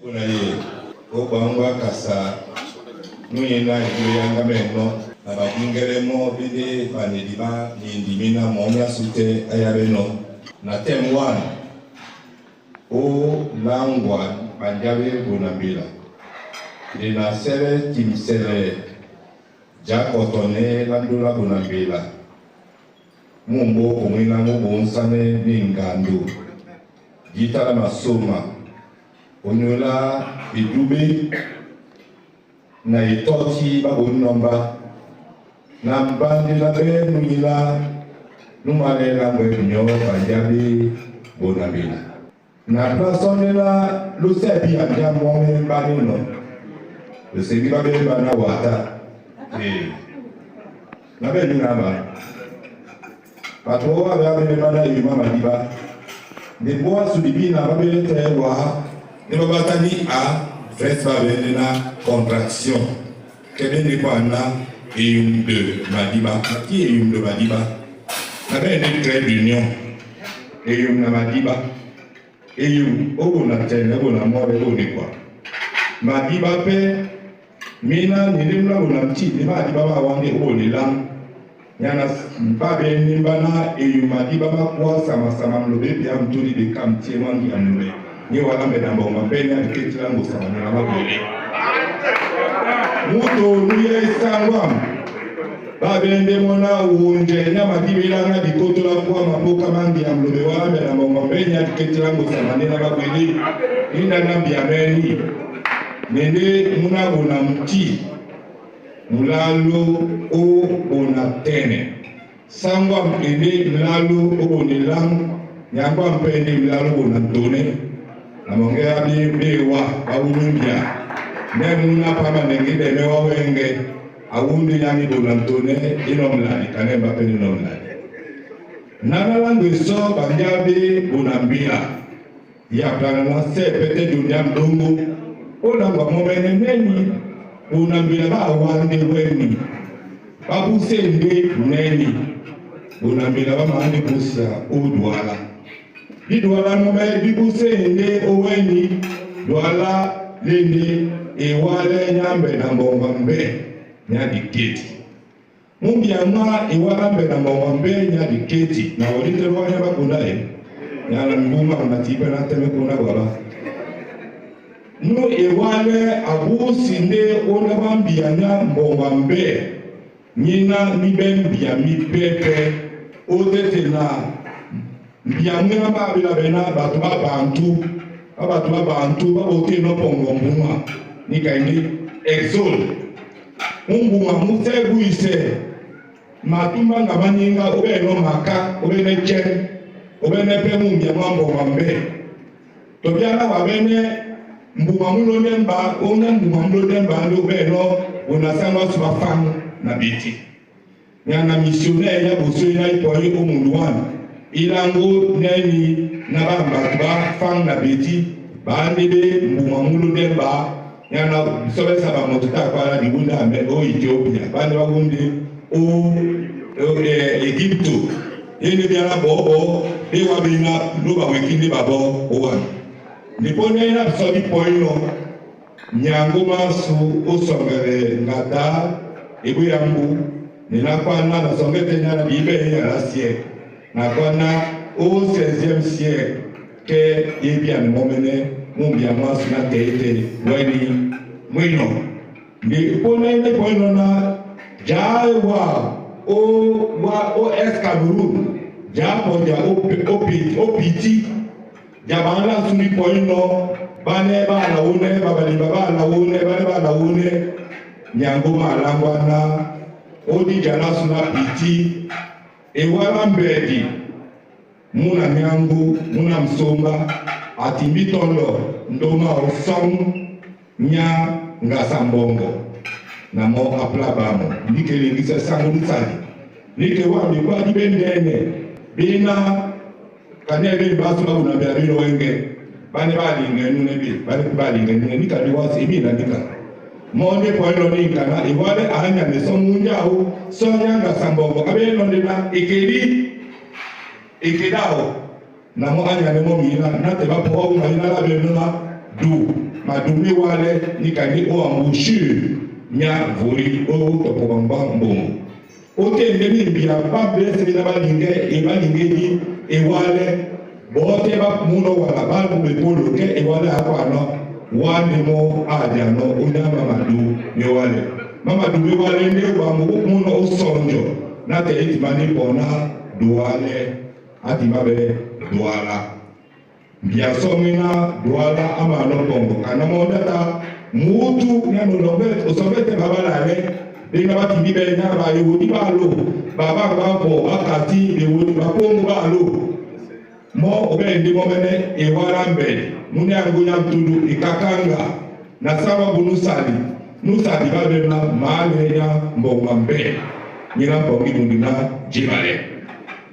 Unaye obangwa kasa nuyina yanga meno abagingeremo bide banediba nindimina momya sute ayabeno na tem 1 o langwa banjabe bunambila dina sere timsere jakotone landula bunambila mumbo kumwina mubonsane ningandu gitara masoma onyola idube na itoti babunomba na mbandi la be nuyila numale la mwenyo banjabi bonabila na plasonela lusebi anja mwome banino lusebi babe bana wata na be nunaba patowa babe bana yuma madiba de boa sudibina babe tewa ne babatani a frère babe na contraction kebe ni kwana et de Madiba, qui est de Madiba. Avec une trade d'union, et une Madiba, et une Obonatene, Obonamore, Obonekwa. Madiba pe, Mina, Nilimla, Bonamti, Madiba, Wande, Obonilam, Yana, Babe, Nimbana, et une Madiba, quoi, Sama, le bébé, Amtuli, de Kamti, Wangi, Amule. Niwala, Madame, ma peine, et Ketlan, Sama, Muto nuye sangwam babende mona unje nyama dibiranga dikotola kwa maboka mangi ya mlobe wame na mongomenya diketilango samanena babwili inda nambi ameni nende muna una mti mulalo o onatene sangwam ende mulalo o onilang nyangwa mpende mulalo onatone na mongea bewa baulumbia Nemuna pama nengide mewa wenge awundi yani donantone inomlani kanemba peni nomlani nana langu so banjabi bunambila ya plana se pete dunia mdungu olangwa momene neni bunambila ba wande weni babu sende neni bunambila ba mani busia udwala bidwala mome bibu sende oweni dwala lende iwale nyambe na mbongombe nyadi keti mumbia ma iwale na mbongombe nyadi keti na walite wanya bakunae nyala mbuma matipe na teme kuna baba no iwale abusi nde ona bambia nya mbongombe nyina nibembia mipepe odete na mbia mwina babila bena batu babantu babote no pongo mbuma nikaindi exol mbuma mutebu ise matumba ngabanyinga obe no maka obe ne chen obe ne pe mumbia mambo mambe to biana wabene mbuma mulo nemba ona mbuma mulo nemba ndo be no onasanga suba fam na biti nyana missionnaire ya boso ya ipoye omunduwana ilango neni na bamba fam na biti bandebe mbuma mulo nemba yana sobe saba motuta kwa di wunda ame o Ethiopia bande wa wunde o Egypto yene biara bobo e wa bina loba wekinde babo o wa nipone na so di poino nyango masu o songere ngata ebu yambu nina kwa na songete nyana bibe ya rasie na kwa na au 16e siècle ke yebian momene mumbia masu na teite weni mwino ni pone ne poino na jawa o Cameroon japo ja opiti jabana suni poino bane ba la une babali baba la une bane ba la une nyango malangwana odi jana suna piti e wala mbedi muna nyangu muna msomba atimbitondo ndoma osong nya ngasambongo na mo aplabamo nike lingisa sangu nsani nike wami kwa dibendene bina kanebe basu babu na biarino wenge bane bali ngenu nebi bane bali ngenu nika diwasi ibina nika monde poino nika na iwale anya ne somunjao sonya ngasambongo abeno ndina ikidao na mo anya ne mo mina na te bapo o mahina la benuna du madumi wale nikani o amushu nya vori o topomba mbongo ote ndemi bia ba blesse na balinge ni e wale bote ba muno wala ba be polo ke e wale akwa no wande mo aja no unya mamadu ni wale mamadu ni wale ne ba muno o sonjo na te itimani bona duale atimabe duala bia somina duala amano bongo kana modata mutu nyano lobet osobete baba lale dinga bati bibe na ba yodi balo baba babo akati de wodi bapongo balo mo obe ndi momene e warambe muni angunya tudu ikakanga na sawa bunusali nusali babe na male ya mbonga mbe nyina bongi mundina jibale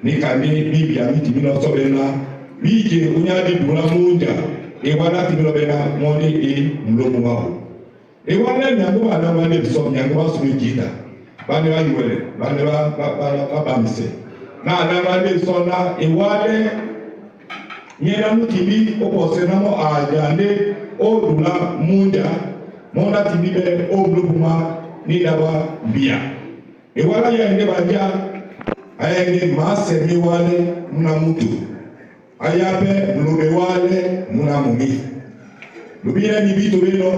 nikandi bibia miti bino sobena bije unyadi dula munja e wala tibilo bena moni e mlomo mao e wala nyango bana mane so nyango basu jita bane ba yiwele bane ba bamse na na mane so na e wale nyera mutibi opose na mo ajande o dula munja monda tibibe o mlomo ni dawa bia e wala ya ende banja ayenge masemi wale muna mutu ayabe mlobe wale muna mumi lubira ni bitu bino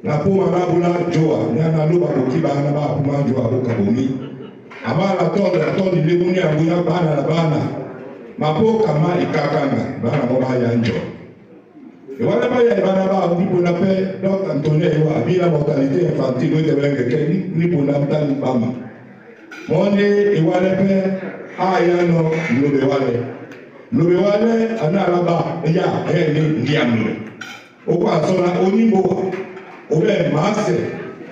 na puma babula joa nyana luba kukiba na ba puma joa bukabumi amala tondi lebuni abuya bana na bana mapoka ma ikakanga bana moba ya njo e wala ba ya bana ba bipo na pe Dr. Antonio wa bila mortalité infantile de benga keni ni pona mtani bama monde e wale pe ayano lobe wale analaba ya ni ndiamlo okwa sona onimbo obe mase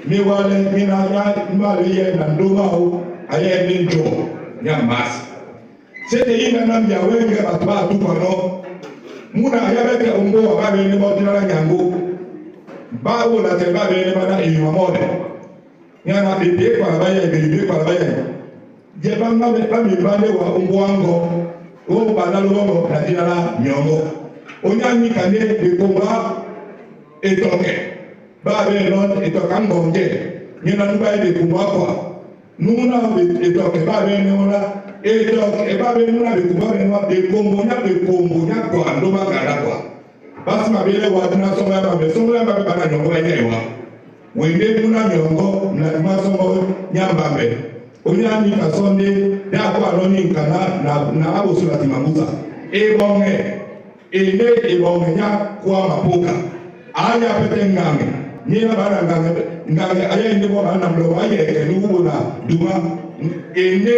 mi wale mina ya mbale ye na ndoma o aye ni njo nya mase sete ina na mbia wenge batba tu kono muna ayabeke ongo ababe ni modina nyango bawo na te babe ni mana e mamode nyana bebe kwa baya je banga be bami bale wa ongwango o banalo ngo na dinala nyongo onyani kane be komba etoke babe non etoka ngonje nyina nuba be komba kwa nuna be etoke babe nona etoke babe nuna be komba be kombo nya kwa ndo magara kwa basi mabele wa dina songa ba bana nyongo yenyewa wende muna nyongo na masomo nyambambe onyani kasonde da kwa loni kana na abosula timamuza ebonge nya kwa mapoka aya pete ngange nyina bana ngange aya ndebo bana mlo aya kenugo na duma ene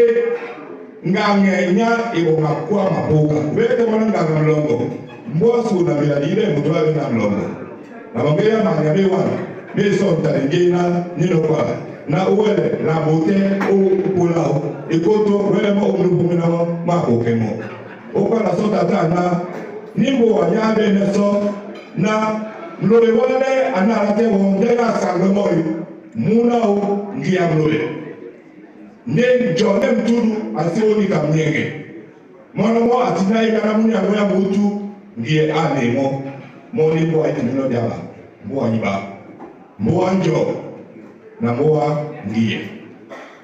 ngange nya ebonga kwa mapoka wete bana ngange mlongo mbosu na bila ile mutwa na mlongo na bongea manyabe wana beso tarengena nino kwa na uwele na bote o pulao ikoto wele mo umrupumina ma okemo okwa na sota tana nimbo wanyabe neso na mlobe wale analate wongela sangamoy muna o ngia mlobe ne jone mtudu asioni kamnyenge mwana mo atinai kana munya ngoya mutu ngie anemo moni kwa itinilo jaba mwa nyiba mwanjo na moa ndiye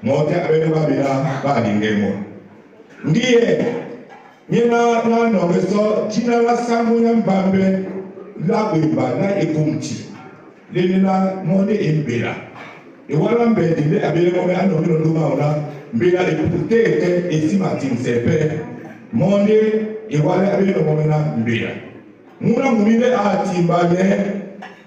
mote abene babira balingemo ndiye nyina na nongeso jina la samu nyambambe la bemba na ekumti lenina mone embera e wala mbedi le abele mo ano no nduma ona mbera ekutete esimati msepe mone e wala abele mo na mbera muna mumile atimbane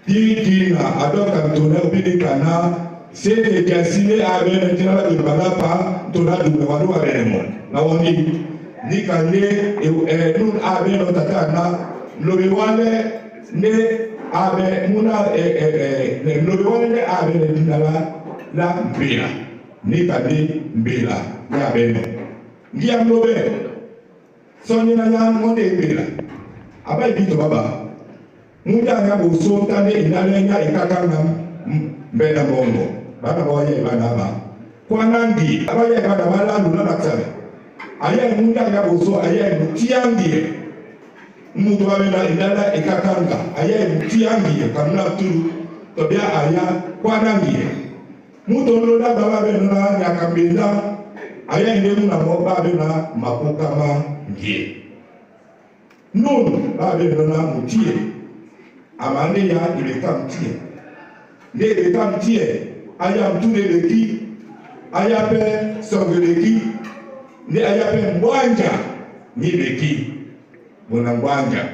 dina adoka tona obidikana sete jasile abene tira de balapa tona du wadu abemo na woni nikane nun abeno takana lobe wale ne abe muna ne lobe wale ne abene dinala la mbira nikane mbira ya abeno ngia lobe sonyina nya monde mbira abai bito baba muda ya boso tane inalenya ikakanga mbeda bongo bana boye bana ba kwanandi abaye bana bala lula batale aya muda ya boso aya mutiangie mtu wabena indala ikakanga aya mutiangie kamna turu tobia aya kwanangie mtu ndoda baba bena nyakambenda aya ndemu na moba bena mapokama ngie nun baba bena mutie amane ya ibekamtie ne ibekamtie aya mtune leki aya pe songeleki ne aya pe mbwanja ni leki bona mbwanja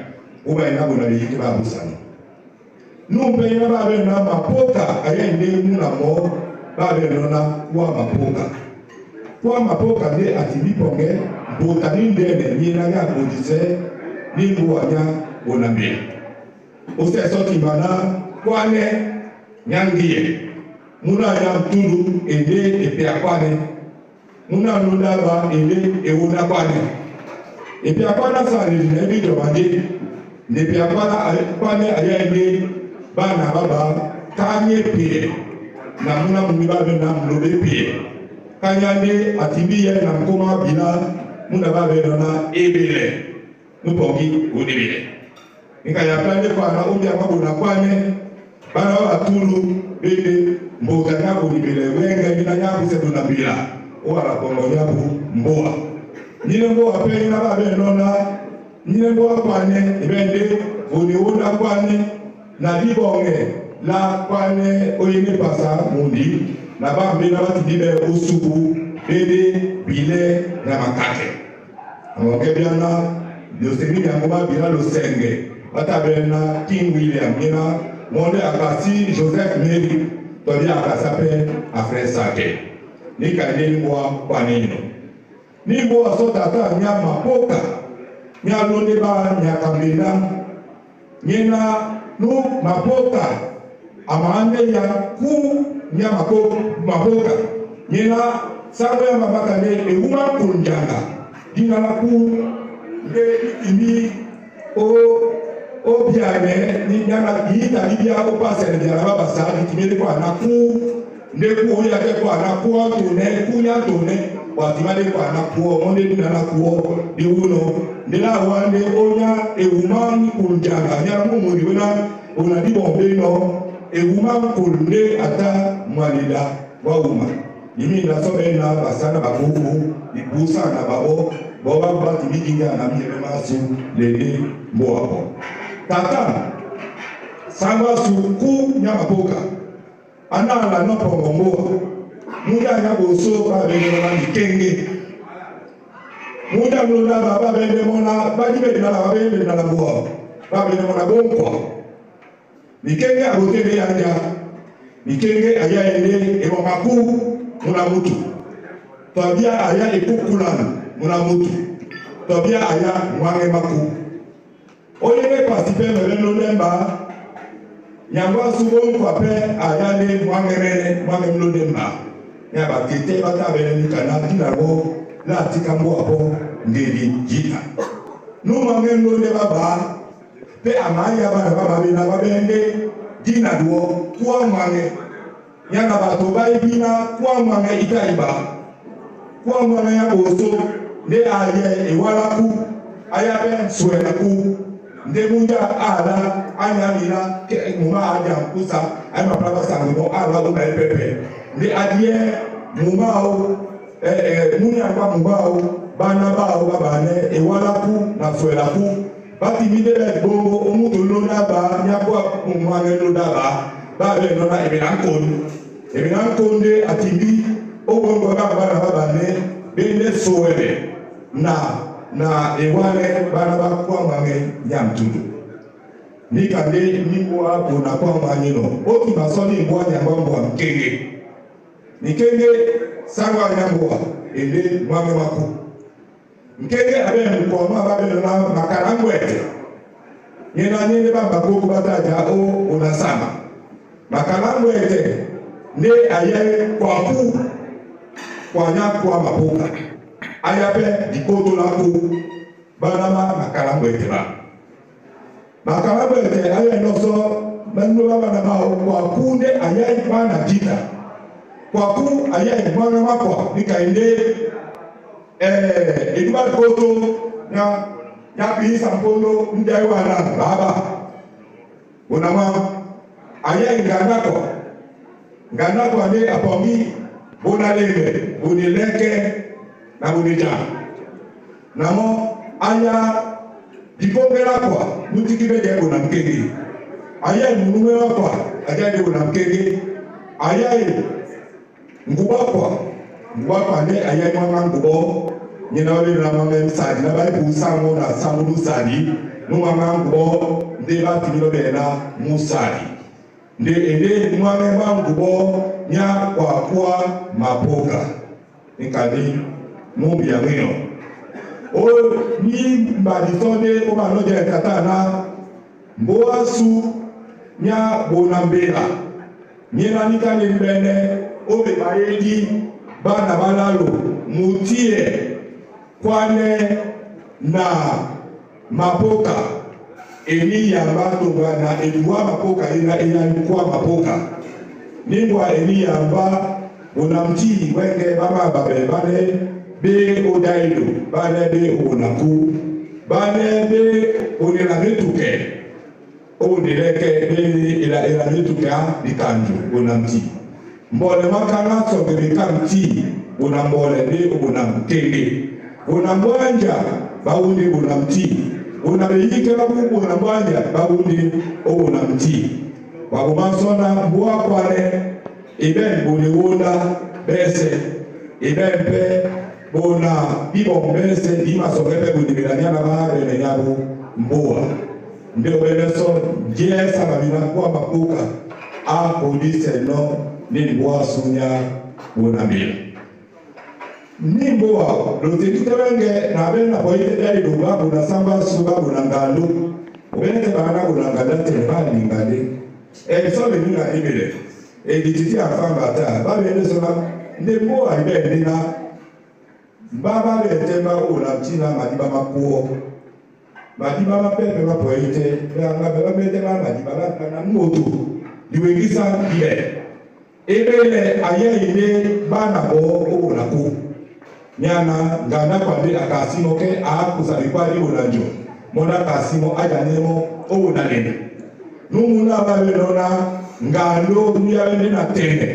uba ina bona leki babu sana numbe ina babe na mapoka aya ndemu na mo babe na kwa mapoka ne atibiponge botani ndene ni na ya bodise ni buanya bona mbe ose soti mana kwane nyangie muna ya mtundu ende epea kwane muna nunda ba ende ewona kwane epea kwana sa ne bi jomande ne epea kwane aya ende bana baba kanye pie na muna muniba na mlobe pie kanyande atibiye na mkoma bila muna babe na ebele nupogi odebele nikaya plande kwa na obia kwa bona kwane bana atulu bele mboga yabo libele wenga ina yabo se dona bila wala kongo yabo mboa nyine mboa pe na babe nona nyine mboa kwane ibende oni wona kwane na libonge la kwane oyene pasa mundi na bambe na batibibe osubu bele bile na makate amokebiana yosemi ya ngoma bila losenge batabena King William ina monde akasi Joseph Mary todi akasape afre sake nikande ngwa kwanino nimbo asota ta nyama poka nyalonde ba nyakambina nyena no mapoka amande ya ku nyama ko mapoka nyena sabe ya mabaka ne euma kunjanga dina la ku nge imi o biane ni nyama yita bibia o passer de la baba sa timele ko anaku ndeku ya ke ko anaku to ne kunya to ne watimale ko anaku monde ni anaku de uno de la wande onya euma kunjanga nyama mo muri wena ona di bombe no euma kunde ata mwalida wa uma yimi na sobe na basana bakuku ibusa na babo boba bati bikinga na mjebe masu lele mboapo tata sangwa suku nyama poka anala no pongo muda nyabo so ba bele na mikenge muda mloda baba bele mona bajibe na la bele na la mboa ba bele mona bonko mikenge abotebe yanja mikenge aya ele ewa maku muna mutu tabia aya ekukulana muna mutu tabia aya mwange maku oyele pasipe mebeno lemba nyangwa subo kwape aya le mwange mlo lemba nyaba tete bata bele nikana tinabo la tikambo apo ngeli jita no mwange mlo lemba ba pe amaya baba bina babende dina duo kwa mwange nyana bato baibina kwa mwange itaiba kwa mwange ya boso ne aye ewalaku ayabe swelaku ndemunda ala anyamira muma aja kusa ayma plaba sango ala o na pepe ne adie mumao munya kwa mumao bana bao babane ewalaku na swelaku bati midele bongo omuto lona ba nyakwa mwange lona ba be nona ebirankonde atindi obongo baba babane bende sowe na ewane bana bakwa mwange nyamtudu nikande nimwa bona kwa mwange no oki masoni mbwa nyambwa mkenge nikenge sangwa nyambwa ele mwange maku mkenge abe mko mwa babe na makarangwete nyena nyene baba koko bataja o unasama makarangwete ne ayaye kwaku kwanya kwa mapoka ayabe dikoto laku banama makarangwete ayaye noso mendo baba na bao kwaku ne ayaye bana jita kwaku ayaye bana makwa nikaende eduba koto na Yapi sampono ndaiwa na baba. Bonama aya nganako ane apongi bonalebe bonileke na bonija. Namo aya dipongela kwa mutikime de bonamkege. Aya munumela kwa aya de bonamkege. Aya ngubakwa ne aya mama ngubo. Nyina wale na mama msadi na bali kusango na sango sadi no mama ngubo nde ba timilo bena musadi nde mama ngubo nya kwa mapoka nkani mumbi ya mwino o ni mbaditone o manoje katana mboasu nya bonambela nyina nikane mbene o be bayeji bana balalo mutie kwane na mapoka eni yamba tongana eliwa mapoka ina kwa mapoka ningwa eni yamba bonamti wenge baba babe bane be odaido bane be onaku bane be onela metuke oneleke be ila metuke dikanju bonamti mbole makana sogebe kamti bonambole be bonamkele bonambwanja bawundi bonamti bonabeyike babu bonambwanja bawundi obonamti wagomasona mbwa kwale iben bonewonda bese ibenpe bona bibo bese dimasogebe bonibiranyana babene nyabo mbwa ndio beneso jesa babina kwa mapuka a polise no ni mbwa sunya bonamila nimbo wa lotekite wenge na bena boite dai duba kuna samba suba kuna ngalo obente bana kuna ngada tebali ngade so be ninga ibele dititi afamba ta ba bene so nimbo wa ibe nina baba be tema ola tina madiba mapuo madiba mapepe ba boite nga be be tema madiba ba kana moto diwengisa ibe ebele ayele bana bo ola ku nyana ngana kwande akasimo ke akusabikwali ulanjo mona kasimo ajanemo obunalene numuna babelona ngalo nyabende na tene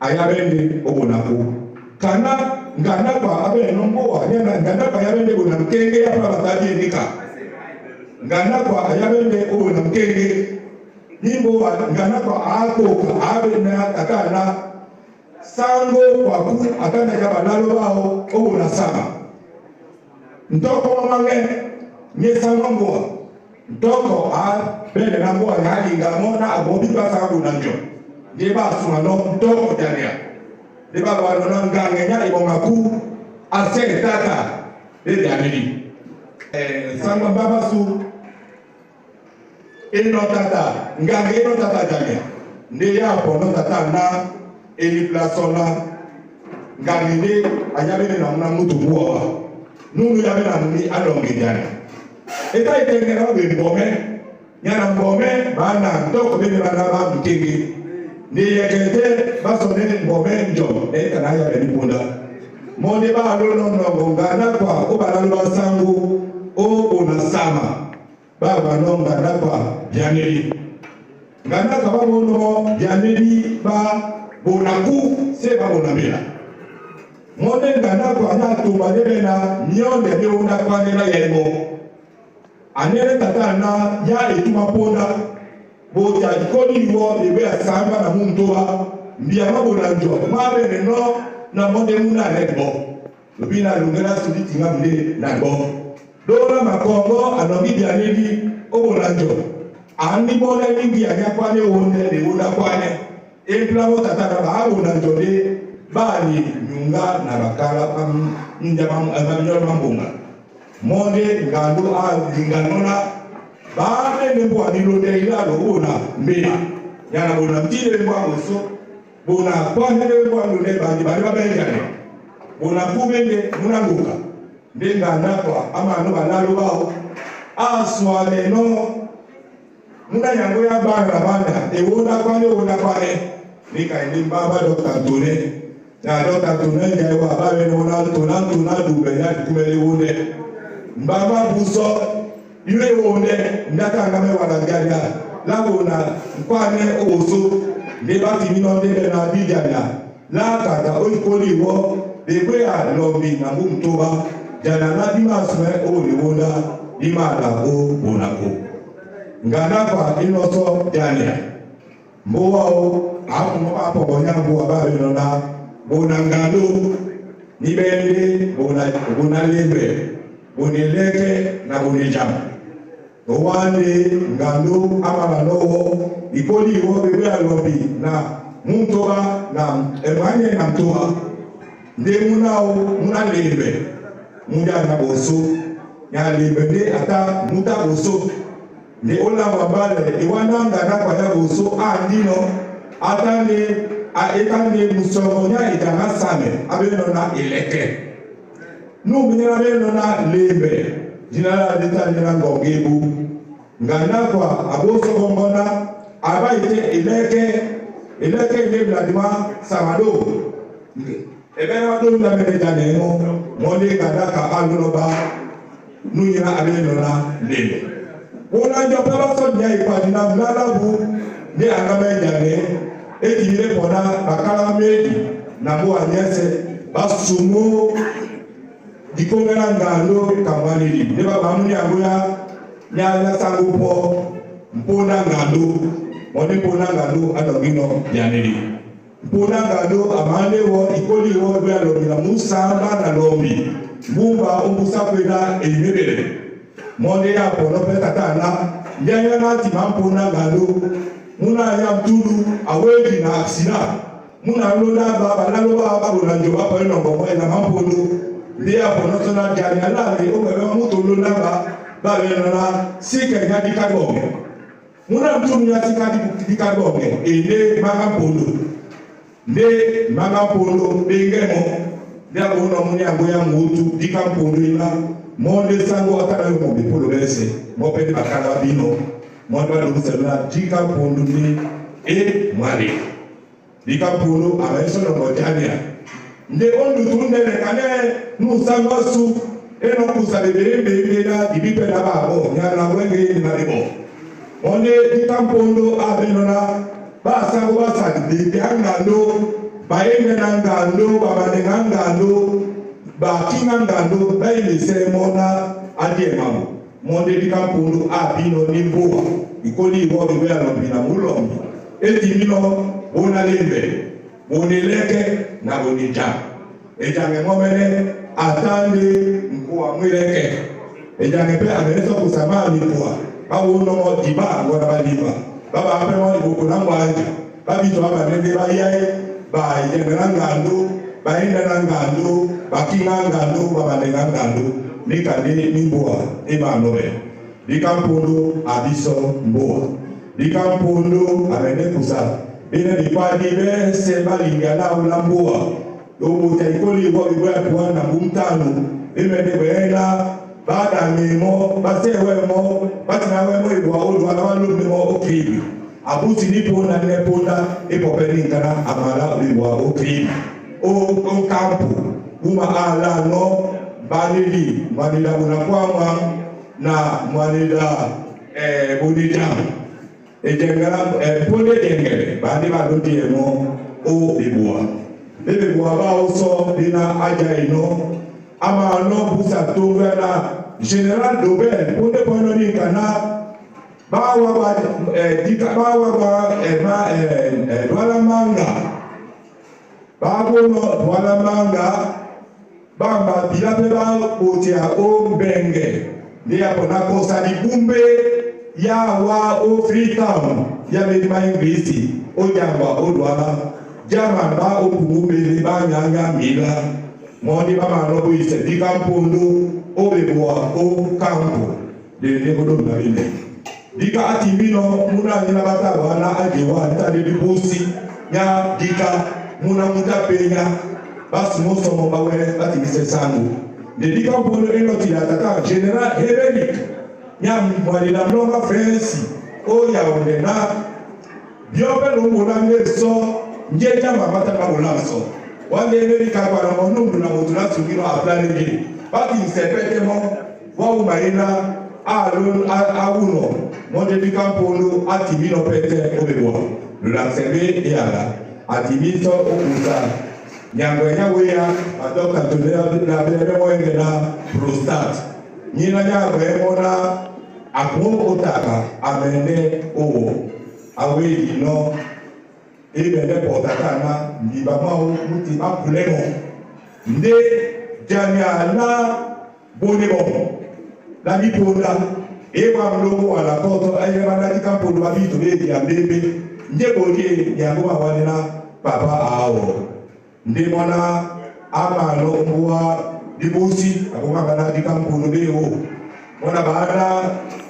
ayabende obunaku kana ngana kwa abeno mboa nyana ngana kwa yabende bonamkenge apa batadi nika ngana kwa ayabende obunamkenge nimbo ngana kwa akoka abena akana sango waku atana jaba nalo bao obuna sama ndoko mange nyesa mboa ndoko bele na mboa hali ngamona abobi basangu nanjo deba suano ndoko jania deba wano ngange nya ibonga ku ase tata de amiri sango baba su eno tata ngange eno tata jania ndi ya pono tata na eni plasona ngamine ayabene na muna mutu muwa nunu yabe na muni alonge jana eta itengera be mbome nyana mbome bana ndoko bene bana ba mkenge ni yekete basone mbome njo eta na yabe ni punda monde ba lono no ngana kwa obala lo sangu o onasama baba no ngana kwa janeli ngana kwa babo no janeli ba bonaku seba bonamela monde ngana kwa na tubalebe na nyonde be una kwa na yemo anele tata na ya etuma ponda bo ya koni wo ebe asamba na muntoa mbia mabona njo mabe no na monde muna lebo lobina lungera suditi ngamde na go dora makongo anobi bia nebi obona njo ani bona ningi anyakwa ne wonde de una kwane emplawo tata na baabo na njode bani nyunga na bakala pam njamam mambunga monde ngando nganona baane nembo anilo de ilalo una mbina yana bona mtile mbo aso bona kwane nembo anule bani bali babengane bona kubende munanguka ndenga nakwa ama no banalo bao aswale no muna yango ya bana ewona kwane nika ndi baba Dr. Tone na Dr. Tone ya wa babe no na tona dube ya kumele wone mbamba buso yule wonde ndaka ngame wanagalia lagona nkwane oso de bati minonde na bidana la kata oikoli wo de kwe a lombi na mumtoba jana na dimasme o ni wonda dimala o bonako ngana kwa inoso jania mbowa o akumo apo bonyangu ababe nona bonangalo nibende bona lembe boneleke na bonejam owande ngalo amala lowo ikoli wo bebe alobi na mumtoba na emanye na mtoba nde muna lembe muda na boso ya lembe nde ata muta boso nde ola wabale iwana ngana kwa ya boso andino ata ne etane musomonya idana same abeno na eleke no minera beno na lembe jinala leta nina ngogebu ngana kwa aboso gombona abaite eleke ile bladima samado ebena wado na menejane no mole kadaka alunoba nunyina abeno na lembe wona jopela so nya ipadina blalabu ni angamejane ejire pona bakala meji na bo anyese basumo dikomera ngalo kamwani ne baba muni agoya nya sangupo mpona ngalo oni mpona ngalo adogino yaneri mpona ngalo amane wo ikoli wo bya lobila musamba na lombi mumba umbusa kwenda enyebele monde ya pono petatana nyanya nati mampona ngalo muna ya mtulu aweji na aksina muna lola baba lalo baba bonanjo baba nongo mo na mampono ndia pono na jani ala ni o baba muto lola baba na sika ya dikago muna mtulu ya sika dikago ene mampono ne mampono bengemo ndia bono muni agoya mutu dikampono ina monde sango atara mo bipolo bese mo pede bakala bino mwanda lukusela jika pundu ni mwari jika pundu ameso na mojania nde ondu tundele kane nusangosu eno kusalebele na dibipe na babo nyana wenge ni maribo onde jika pundu abenona basa wasa ngando baende na ngando babane ngando bakinga ngando baile semona adie mamu monde dikampundu abino nimbuwa ikoli wo bebe alobina mulombi etimino bona lembe boneleke na bonija ejange ngomene atande mkuwa mwileke ejange pe ameneso kusamani kwa bawo no diba ngora baliba baba ape mo ibuku na mwanja babito aba nende bayaye ba yenga ngando baenda ngando bakinga ngando baba nenga ngando nikade nimboa ebanobe likampondo abiso mboa likampondo abene kusa ina dipadi be seba lingala ulamboa dobo taikoli wo bibwa tuana mumtano emene bela bada memo basewe mo batina we mo ibwa olwa abantu memo okribi abuti nipo na neponda epopeni kana amala ibwa okribi o kampu uma ala no banili mwanida unakwama na mwanida bonijam ejengala pole dengele bandi baloti emo o bebua ba oso dina aja ino ama no busa tongana general dobel pole pono ni kana bawa ba dika bawa ba wala manga babo no wala manga bamba bilabe ba otia o benge ndia pona kosa di bumbe ya wa o freetown ya medima ingrisi o jamba o dwala jama ba o bumbe ba nyanya mila moni ba ma no ise di kampondo o beboa o kampo de negodo na ile dika atimino muna nyina bata wana ajewa ntade di bosi nya dika muna mutapenya basi moso mbawe bati bisesangu dedika mpono eno tilataka general Heredik nyam mwali la mlonga Frensi o ya ondena biobe lumuna ngeso njeja mabata na ulanso wande Heredik kwa na monundu na mutula sugiro a plane gini bati sepete mo wa umaina awuno monde di campono atimino pete obewa la sebe yala atimiso okusa nyangwenya adoka tolea la bere moengena prostate nyina nyangwemona akwo otaka amene o awe no ibende potakana ndibamao muti apulemo nde jania na bonebo la biponda ewa mlogo wala koto ayeba na dikampondo babito be ya mbebe nde bolie yango bawanena papa awo nde mwana amano mwa dibusi akoma bana dikampondo be o mwana bana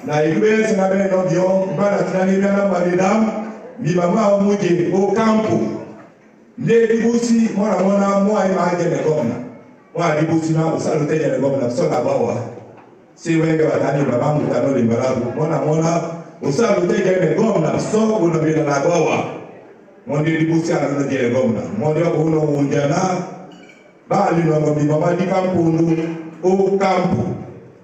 na ibese na beno bio bana tinani bana madam mi mama muje o campo nde dibusi mwana mwa imaje ne gomna mwa dibusi na usalo teje ne gomna so na bawa si wenge watani baba mutano limbarabu mwana usalo teje ne gomna so uno bila na bawa mondi dibusi ana teje gomna mondi uno unjana bali no ngobi mama di campo o campo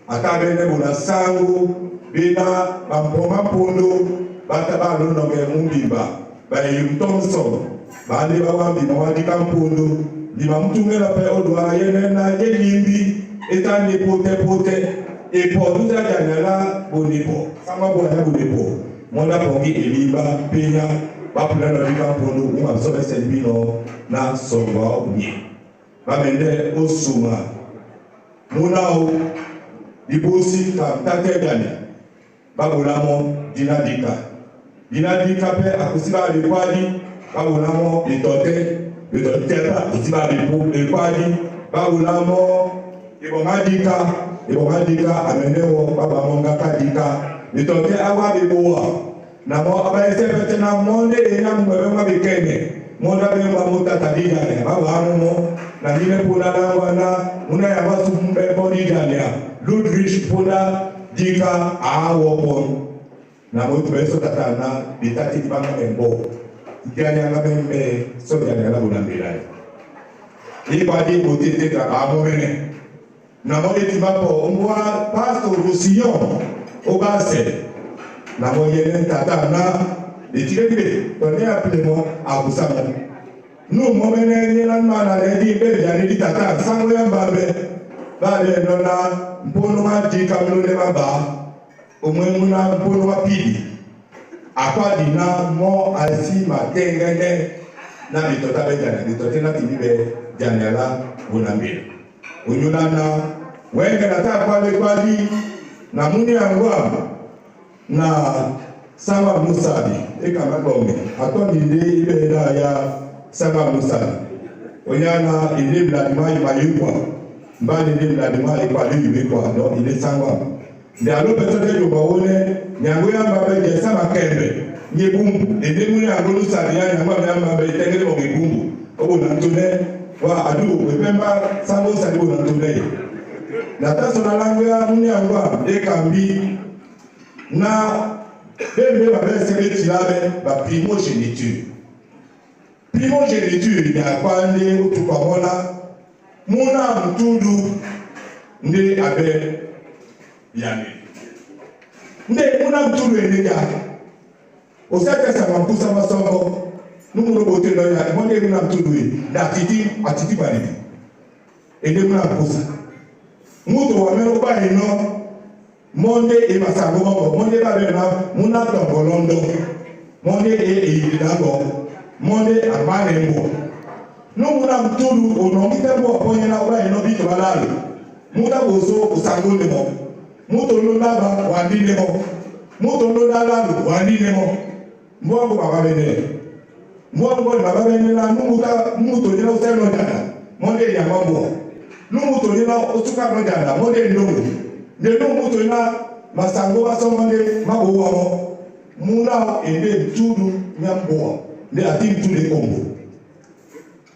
akabene buna sangu bina bampoma pondo bataba no nge mumbimba bayi Thompson bali bawambi mawadi kampondo ndima mtungela pe odwa yene na yelimbi etani pote epoduza janala bonipo sama bona bonipo monda pongi elimba penya bapula no kampondo uma sobe selbino na songa unyi bamende osuma munao dibosi kamtate gani babulamo dinadika pe akusiba lekwadi babulamo itote akusiba lekwadi babulamo ibongadika amenewo babamonga kadika itote awa bibowa namo abaesepete na monde enyamwewe mabikene monda bemba mutatabigane babamumo na nime puna nangwana muna yabasu mbebo digania Ludwig puna dika awopon na motu beso tatana bitati kibanga membo iganya ngamembe so yana la bunambira ibadi botete ka amomene na mode tibapo mwa pastor Roussillon obase na moyene tatana etireke tone apelemo abusama no momene ni lan mana le di be jani di tata sango yambabe bale nona mpono maji kamlole baba omwemuna mpono wapidi akwadi na mo alsi matengene na bitota bejana bitotena tibibe janela bunambira unyulana wenge na takwale kwali na muni angwa na sama musabi ekama bonge atoni nde ibeda ya sama musabi onyana ile bladimai bayukwa mbali ndi bladimai kwa libi kwa no ile sangwa ndi alopetode yobawone nyango ya mbabe sama kembe nyebumbu ende muni angolu sabi ya nyamba ya mbabe tengere bonge bumbu obo nantune wa adu wepemba sambo sadi bo nantune na taso na lango ya muni angwa ekambi na bembe babese betilabe ba primogéniture ni akwande utukwamona muna mtundu nde abe yane nde muna mtundu ende ya osaka sama mpusa masongo numuro bote no ya monde muna mtundu na atiti bani ende muna mpusa muto wa mero ba ino monde e masango bongo monde ba be na muna tongolondo monde e idango monde amanembo no muna mtulu onongite bo ponye na ora eno bito balalo muda bozo usangole mo muto lo laba wandine mo muto lo lalo wandine mo mbongo baba bene mbongo baba bene na muto ni lo selo dada monde ya mambo muto ni lo otuka no dada monde ndongo ndeno muto na masango basonde mabowa mo muna ende mtulu nyambo nde ati mtulu kombo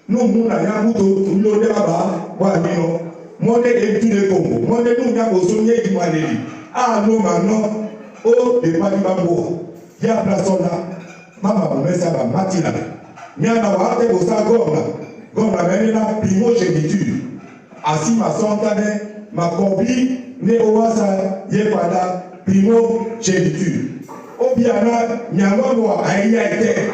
no muna ya muto lo de baba wa nino monde mtulu kombo monde nu nya boso nye di maleli no mano o de pali bambo ya plasona mama bomesa ba matina nyana wa te bosa gona meni na primogéniture asima sontane makobi ne owasa yepada primo geniture obiana nyangwa aiya ite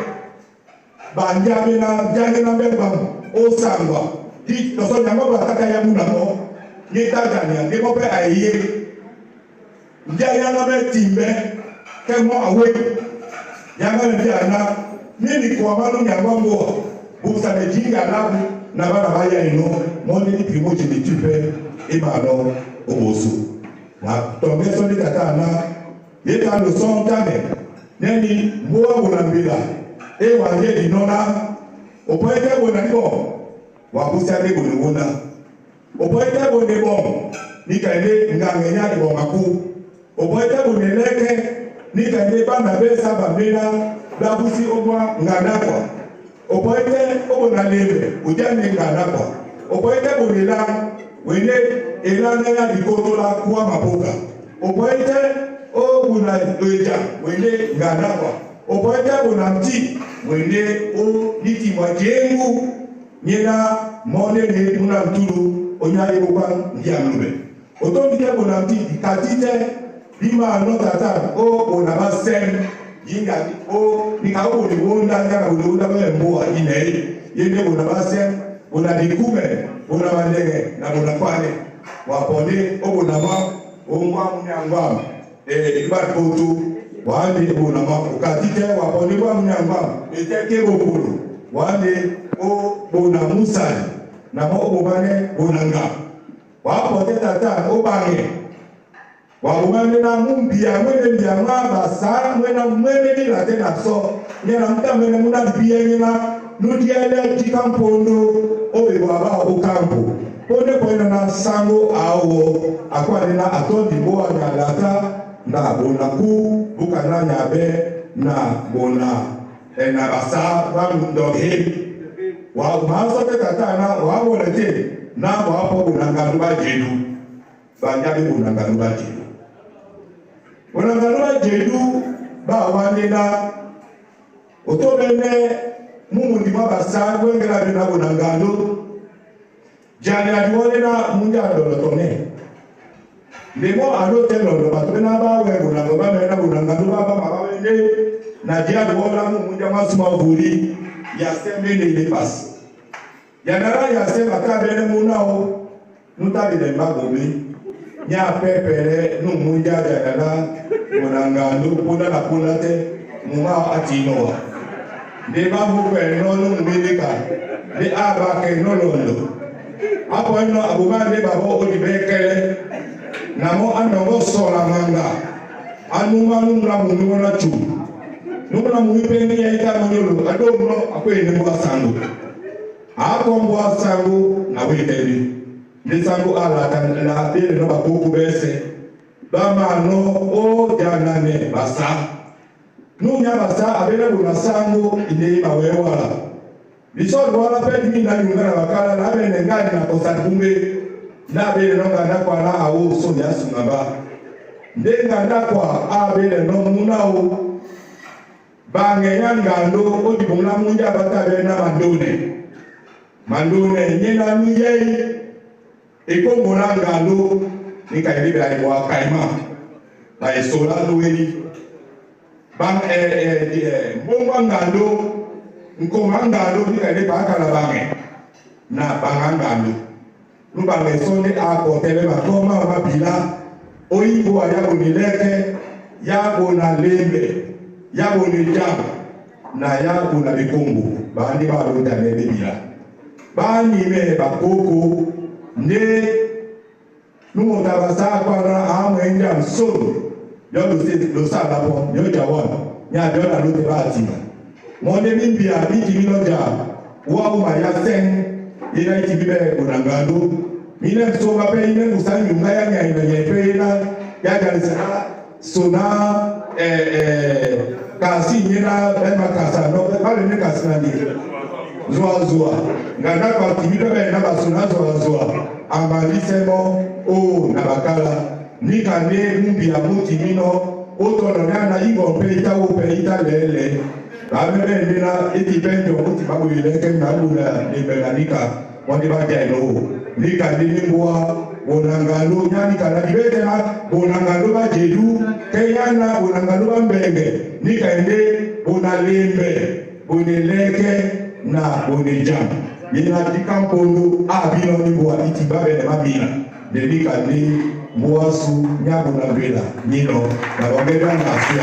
banjabe na jane na bemba o sangwa di to so nyangwa kaka ya muna mo ni tagania ke mo pe aiye njaya na be timbe ke mo awe yanga ne ana nini kwa manu nyangwa mo busa ne jinga labu na bana baya ino mo ni primo geniture e ma no obosu na tombe so ni tata na yeta lo son tane neni mboa bonambila e wanje dinona opoete bonanibo wabusia de bonona opoete bonebo nikaende ngangenya ibo maku opoete boneleke nikaende bana besa bamena dabusi obwa ngadakwa opoete obonalebe ujani ngadakwa opoete bonela wene elana ya dikotola kuwa mapoka opoete o buna doja wene ngadakwa opoete bonamti wene o niti majengu nyena mone ne muna mtulu onya yebwa ndiamube otondi ke bonamti katite bima notata o bonaba sen yinga o nikawo ni wonda ngana wonda mboa ine yende bonaba sen bona dikume bona bandege na bona kwale wapone o bonama o mwa munyangwa ibakotu wande bonama ukatite wapone kwa munyangwa eteke bokulu wande o bona musa na mo bobane bonanga wapote tata o bange wabomane na mumbia mwene mbia ngaba sa mwena mwene bila tena so nyena mtamene muna bia nyena nudiele jikampondo obe baba okampo pone kwena na sango awo akwani na atondi boa na lata na bona ku bukana nyabe na bona na basa bamundo he wa maso tata na wa wolete na wa po bunanga ba jedu banyabe bunanga ba jedu bonanga jedu ba wanena otobene mumundi mabasa gwengera bina bonangalo jani adiwonena munda dolotone lemo alote londo batona ba we bonanga ba mena bonangalo ba mabawende na dia dola munda masuma vuli ya semene le passe ya nara ya sema kabene munao nutabi de magomi nya pepere no munda jagala bonangalo bona na kunate muma atinoa de babu pe no no milika de aba ke no londo apo no abuga de babo o di bekele namo anongo sola manga anuma numra munu na chu numra mu pe ni ya ita monyolo ado no akwe ni mwa sango apo mwa sango na weteli de sango ala kan na de no ba ku bese ba ma no o janane basa nunya basa abele buna sango ine mawewala bisoro wala pe ni na nyungara wakala na bene ngani na kosatumbe na bele no ngana kwa na awu so ya sungaba ndenga ndakwa abele no munao bange yangando odibona munja batabe na mandone nyena nuyei eko monangalo nikailibe alikuwa kaima na esola lueli bang mbongwa ngalo nkoma ngalo nikailibe akala bange na bangangalo nubange sonde akotele makoma mabila oyibo yabo nileke yabo na lembe yabo ni jabu na yabo na bikombo bandi balonda ne bibila bani me bakoko ne numonda basakwa na amwenja nsolo yodo se lo sala po yoja wona nya dola lo te bati monde mimbia biji miloja wa uma ya sen ina tibibe kunangalo mine msoma pe ine musanyu ngaya nya ina yepe ina ya ganisana sona kasi nyina bema kasa no bale ne kasina ni zuwa ngana kwa tibido be na basuna zuwa amalisemo o na bakala nikane mumbi ya muti mino oto na ingo peita o peita lele amebe ndina etibendo muti babu ile ke na bula ni belanika wandi ba jailo nikane nimwa bonangalo nyani kana dibetela bonangalo ba jedu kayana bonangalo ba mbenge nikaende bonalembe boneleke na bonejam yena dikampondo abino ni boa itibabe na mabina dedika ni boasu nyabo na vela nino na wangeda na afya